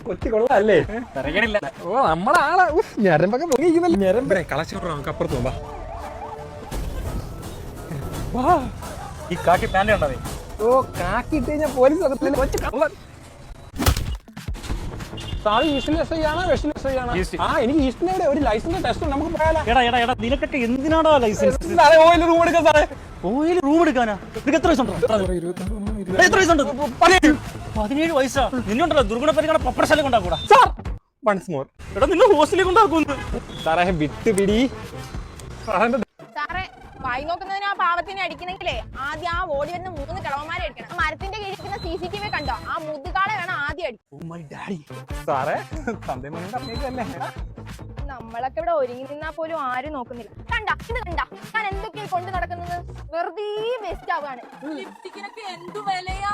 കൊച്ചു കൊള്ളാല്ലേ? ഓ നമ്മളാളെ ഞരമ്പൊക്കെ പൊങ്ങിയിരിക്കുന്നല്ലേ? ഞരമ്പേ കളച്ചോറ നമുക്ക് അപ്പുറത്ത് പോവാ. ഈ കാക്കി പാന്റ് കണ്ടോ? ഓ കാക്കി ഇട്ട് കഴിഞ്ഞാൽ പോലീസ് കൊച്ചു കള്ളൻ. സാറ് ഈസ്റ്റിൽ എസ് ഐ ആണോ വെസ്റ്റിൽ എസ് ഐ ആണോ? ആ എനിക്ക് ഈസ്റ്റിന്റെ ഒരു ലൈസൻസ് ടെസ്റ്റ് നമുക്ക് പോയാലോ? എടാ നിനക്കൊക്കെ എന്തിനാണോ ലൈസൻസ്? ഓയിൽ റൂം എടുക്കാൻ സാറേ. ഓയിൽ റൂം എടുക്കാനാ? നിനക്ക് എത്ര വയസ്സുണ്ടോ? എത്ര വയസ്സുണ്ട്? 17 വയസ്സാ. നിന്നുണ്ടല്ലോ ദുർഗുണ പരിഗണന പപ്പടശാല കൊണ്ടാക്കൂടാ സാർ. Once more. എടാ നിന്നെ ഹോസ്റ്റലിൽ കൊണ്ടാക്കുന്നു സാറേ. വിട്ടുപിടി സാറേ. വായി നോക്കുന്നതിന് ആ പാവത്തിനെ അടിക്കണമെങ്കിലേ ആദ്യം ആ ഓടി വരുന്ന 3 കിളവന്മാരെ അടിക്കണം. മരത്തിന്റെ കീഴിക്കുന്ന CCTV കണ്ടോ? ആ മുതുകാളെ വേണം ആദ്യം അടിക്കും. സാറേ. തന്തേമല്ലേ? നമ്മളൊക്കെ ഇവിടെ ഒരുങ്ങി നിന്നാ പോലും ആരും നോക്കുന്നില്ല. കണ്ട ഞാൻ എന്തൊക്കെയാ കൊണ്ട് നടക്കുന്നത്? വെറുതെ വേസ്റ്റ് ആവുകയാണ്. ലിപ്സ്റ്റിക്കിനൊക്കെ എന്തു വിലയാ.